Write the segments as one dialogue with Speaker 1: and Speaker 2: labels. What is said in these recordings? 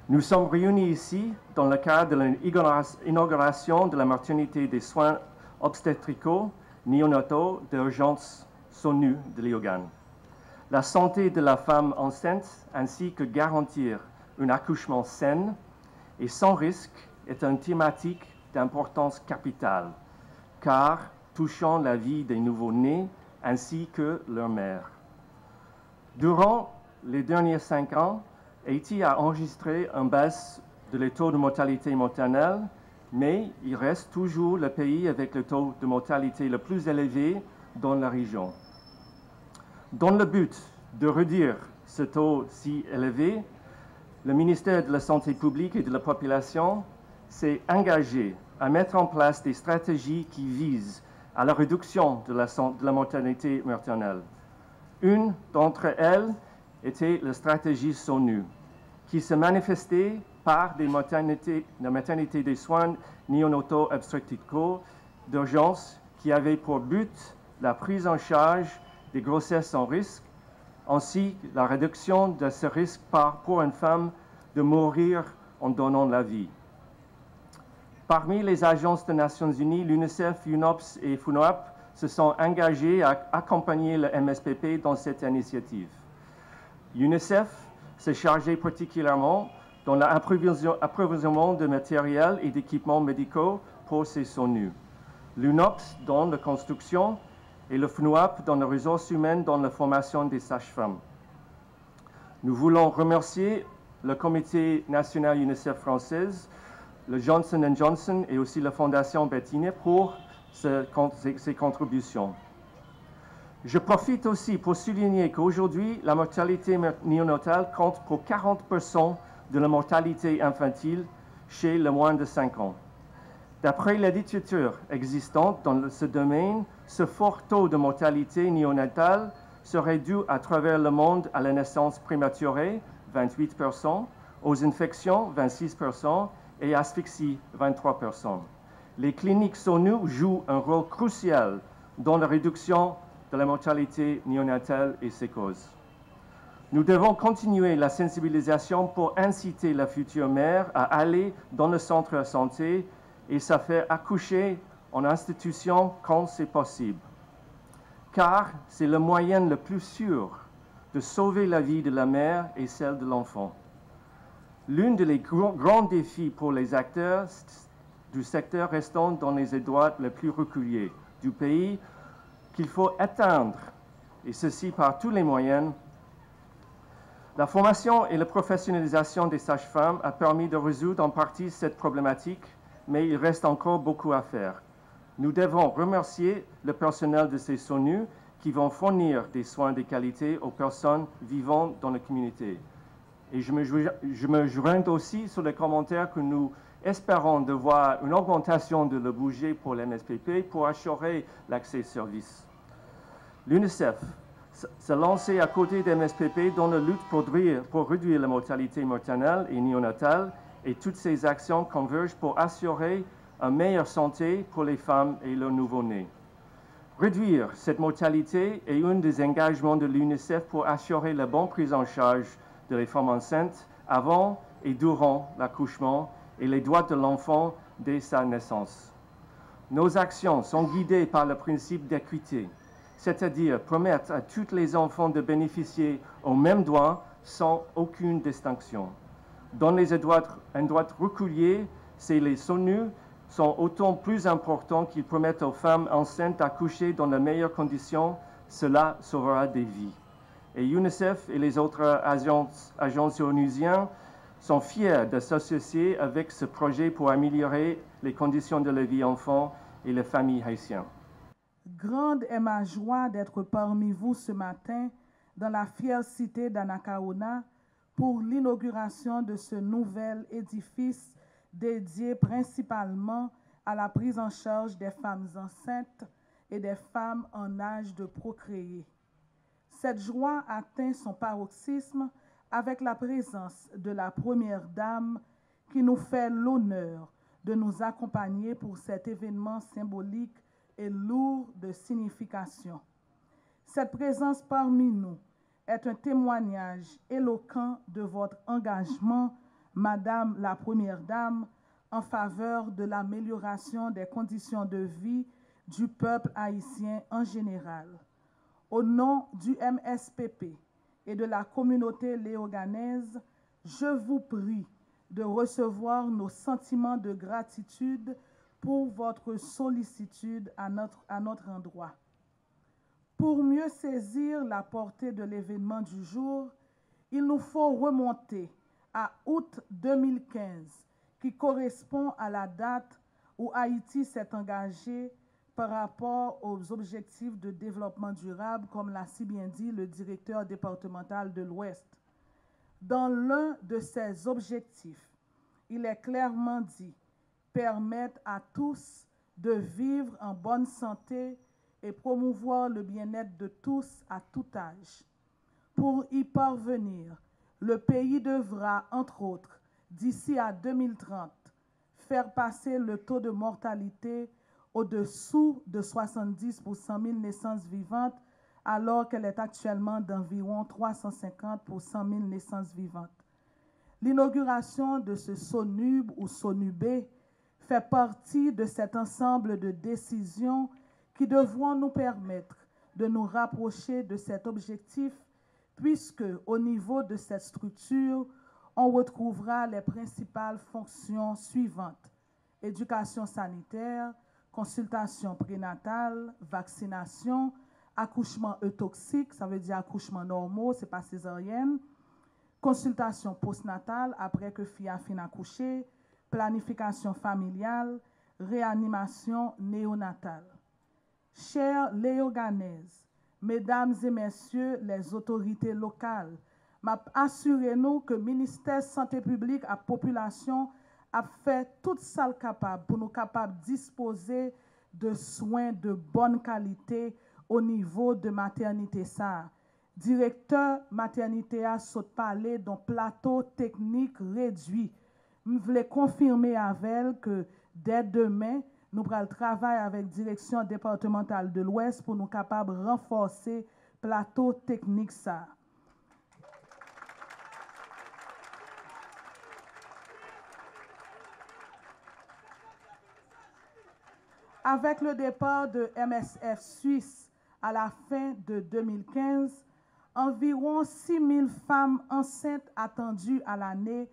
Speaker 1: Nous sommes réunis ici dans le cadre de l'inauguration de la maternité des soins obstétricaux néonataux d'urgence SONU de Léogane. La santé de la femme enceinte ainsi que garantir un accouchement sain et sans risque est une thématique d'importance capitale, car touchant la vie des nouveau-nés ainsi que leur mère. Durant les derniers 5 ans, Haïti a enregistré une baisse de taux de mortalité maternelle, mais il reste toujours le pays avec le taux de mortalité le plus élevé dans la région. Dans le but de réduire ce taux si élevé, le ministère de la Santé publique et de la Population s'est engagé à mettre en place des stratégies qui visent à la réduction de la mortalité maternelle. Une d'entre elles était la stratégie SONU, qui se manifestait par des maternités des soins néonataux obstétricaux d'urgence qui avaient pour but la prise en charge des grossesses sans risque, ainsi que la réduction de ce risque pour une femme de mourir en donnant la vie. Parmi les agences des Nations Unies, l'UNICEF, UNOPS et FUNOAP se sont engagés à accompagner le MSPP dans cette initiative. UNICEF s'est chargé particulièrement dans l'approvisionnement de matériel et d'équipements médicaux pour ces SONU. L'UNOPS dans la construction et le FNUAP dans les ressources humaines dans la formation des sages-femmes. Nous voulons remercier le Comité national UNICEF française, le Johnson & Johnson et aussi la Fondation Bettini pour ces contributions. Je profite aussi pour souligner qu'aujourd'hui, la mortalité néonatale compte pour 40% de la mortalité infantile chez les moins de 5 ans. D'après la littérature existante dans ce domaine, ce fort taux de mortalité néonatale serait dû à travers le monde à la naissance prématurée, 28%, aux infections, 26%, et asphyxie, 23%. Les cliniques SONU jouent un rôle crucial dans la réduction de la mortalité néonatale et ses causes. Nous devons continuer la sensibilisation pour inciter la future mère à aller dans le centre de santé et se faire accoucher en institution quand c'est possible. Car c'est le moyen le plus sûr de sauver la vie de la mère et celle de l'enfant. L'un des grands défis pour les acteurs du secteur restant dans les endroits les plus reculés du pays qu'il faut atteindre, et ceci par tous les moyens. La formation et la professionnalisation des sages-femmes a permis de résoudre en partie cette problématique, mais il reste encore beaucoup à faire. Nous devons remercier le personnel de ces SONU qui vont fournir des soins de qualité aux personnes vivant dans la communauté. Et je me joins aussi sur les commentaires que nous espérons de voir une augmentation de le budget pour l'MSPP pour assurer l'accès aux services. L'UNICEF s'est lancé à côté de l'MSPP dans la lutte pour réduire la mortalité maternelle et néonatale, et toutes ces actions convergent pour assurer une meilleure santé pour les femmes et leurs nouveau-nés. Réduire cette mortalité est un des engagements de l'UNICEF pour assurer la bonne prise en charge de les femmes enceintes avant et durant l'accouchement et les droits de l'enfant dès sa naissance. Nos actions sont guidées par le principe d'équité, c'est-à-dire permettre à tous les enfants de bénéficier aux mêmes droits sans aucune distinction. Dans les endroits reculés, les SONU sont autant plus importants qu'ils permettent aux femmes enceintes d'accoucher dans les meilleures conditions. Cela sauvera des vies. Et UNICEF et les autres agences onusiennes sont fiers de s'associer avec ce projet pour améliorer les conditions de la vie enfant et les familles haïtiennes.
Speaker 2: Grande est ma joie d'être parmi vous ce matin dans la fière cité d'Anacaona pour l'inauguration de ce nouvel édifice dédié principalement à la prise en charge des femmes enceintes et des femmes en âge de procréer. Cette joie atteint son paroxysme avec la présence de la Première Dame qui nous fait l'honneur de nous accompagner pour cet événement symbolique et lourd de signification. Cette présence parmi nous est un témoignage éloquent de votre engagement Madame la Première Dame, en faveur de l'amélioration des conditions de vie du peuple haïtien en général. Au nom du MSPP et de la communauté léoganaise, je vous prie de recevoir nos sentiments de gratitude pour votre sollicitude à notre endroit. Pour mieux saisir la portée de l'événement du jour, il nous faut remonter à août 2015, qui correspond à la date où Haïti s'est engagé par rapport aux objectifs de développement durable, comme l'a si bien dit le directeur départemental de l'Ouest. Dans l'un de ces objectifs, il est clairement dit « permettre à tous de vivre en bonne santé et promouvoir le bien-être de tous à tout âge ». Pour y parvenir, le pays devra, entre autres, d'ici à 2030, faire passer le taux de mortalité au-dessous de 70 pour 100 000 naissances vivantes, alors qu'elle est actuellement d'environ 350 pour 100 000 naissances vivantes. L'inauguration de ce SONUB ou SONUB fait partie de cet ensemble de décisions qui devront nous permettre de nous rapprocher de cet objectif, puisque au niveau de cette structure, on retrouvera les principales fonctions suivantes: éducation sanitaire, consultation prénatale, vaccination, accouchement eutoxique, ça veut dire accouchement normaux, c'est pas césarienne, consultation postnatale après que fille a fini accoucher, planification familiale, réanimation néonatale. Chers léoganaises, mesdames et messieurs les autorités locales, assurez-nous que le ministère Santé publique à population a fait tout ça capable pour nous capables de disposer de soins de bonne qualité au niveau de maternité ça. Directeur maternité a saute parler d'un plateau technique réduit. Je voulais confirmer avec elle que dès demain, nous allons travailler avec la direction départementale de l'Ouest pour nous capables de renforcer le plateau technique ça. Avec le départ de MSF Suisse à la fin de 2015, environ 6 000 femmes enceintes attendues à l'année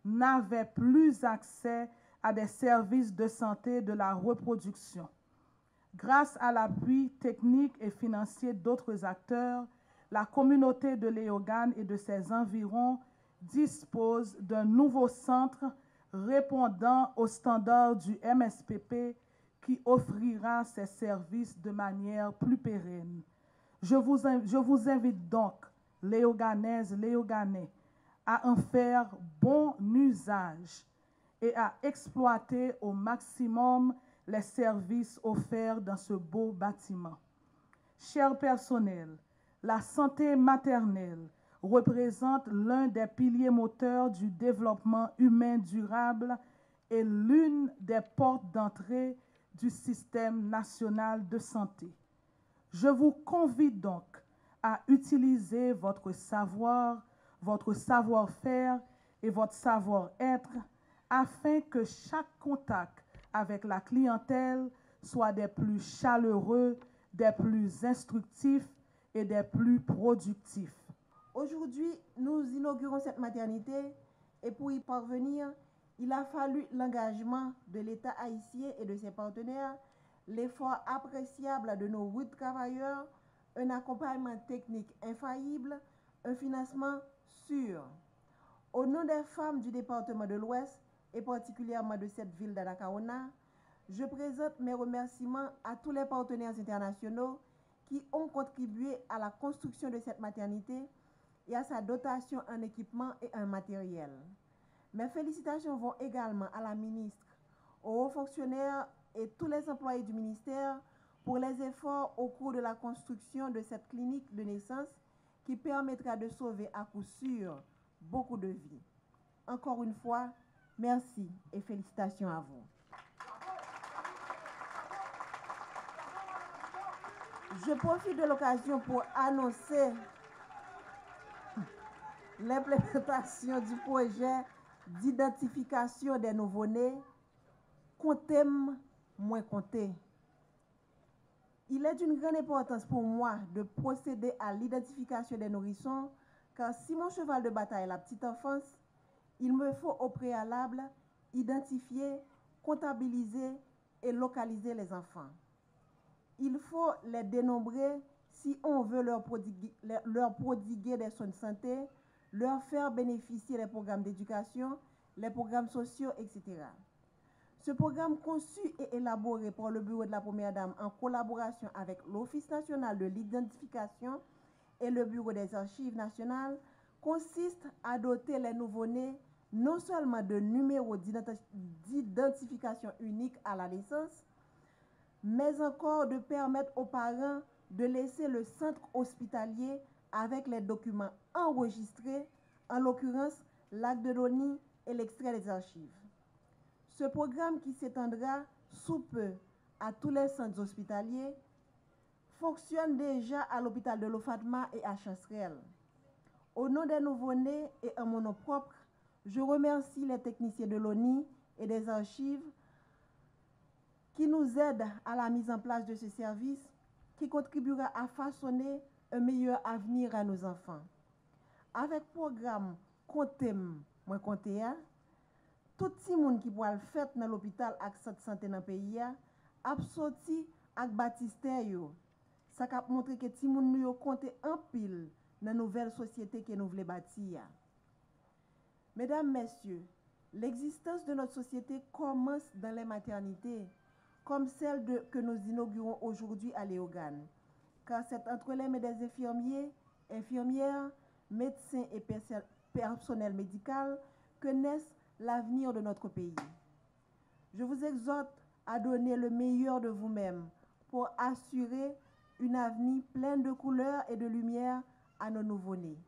Speaker 2: n'avaient plus accès à des services de santé de la reproduction. Grâce à l'appui technique et financier d'autres acteurs, la communauté de Léogane et de ses environs dispose d'un nouveau centre répondant aux standards du MSPP qui offrira ses services de manière plus pérenne. Je vous invite donc, Léoganaises, Léoganais, à en faire bon usage et à exploiter au maximum les services offerts dans ce beau bâtiment. Cher personnel, la santé maternelle représente l'un des piliers moteurs du développement humain durable et l'une des portes d'entrée du système national de santé. Je vous convie donc à utiliser votre savoir, votre savoir-faire et votre savoir-être afin que chaque contact avec la clientèle soit des plus chaleureux, des plus instructifs et des plus productifs.
Speaker 3: Aujourd'hui, nous inaugurons cette maternité et pour y parvenir, il a fallu l'engagement de l'État haïtien et de ses partenaires, l'effort appréciable de nos 8 travailleurs, un accompagnement technique infaillible, un financement sûr. Au nom des femmes du département de l'Ouest et particulièrement de cette ville d'Anacaona, je présente mes remerciements à tous les partenaires internationaux qui ont contribué à la construction de cette maternité et à sa dotation en équipement et en matériel. Mes félicitations vont également à la ministre, aux hauts fonctionnaires et tous les employés du ministère pour les efforts au cours de la construction de cette clinique de naissance qui permettra de sauver à coup sûr beaucoup de vies. Encore une fois, merci et félicitations à vous. Je profite de l'occasion pour annoncer l'implémentation du projet d'identification des nouveau-nés, comptez-moi moins compter. Il est d'une grande importance pour moi de procéder à l'identification des nourrissons, car si mon cheval de bataille est la petite enfance, il me faut au préalable identifier, comptabiliser et localiser les enfants. Il faut les dénombrer si on veut leur prodiguer des soins de santé, leur faire bénéficier des programmes d'éducation, les programmes sociaux, etc. Ce programme conçu et élaboré par le Bureau de la Première Dame en collaboration avec l'Office national de l'identification et le Bureau des archives nationales consiste à doter les nouveau-nés non seulement de numéros d'identification uniques à la naissance, mais encore de permettre aux parents de laisser le centre hospitalier avec les documents enregistrés, en l'occurrence l'acte de doni et l'extrait des archives. Ce programme, qui s'étendra sous peu à tous les centres hospitaliers, fonctionne déjà à l'hôpital de l'Ofatma et à Chancerelle. Au nom des nouveau-nés et en mon nom propre, je remercie les techniciens de l'ONI et des archives qui nous aident à la mise en place de ce service qui contribuera à façonner un meilleur avenir à nos enfants. Avec le programme Comptem, moi compter, tout le monde qui pourra le faire dans l'hôpital avec cette santé dans le pays a sorti avec baptistère. Ça a montré que tout le monde compte en pile dans la nouvelle société que nous voulons bâtir. Mesdames, Messieurs, l'existence de notre société commence dans les maternités, comme celle que nous inaugurons aujourd'hui à Léogane, car c'est entre les mains des infirmiers, infirmières, médecins et personnel médical que naissent l'avenir de notre pays. Je vous exhorte à donner le meilleur de vous-même pour assurer une avenir plein de couleurs et de lumière à nos nouveau-nés.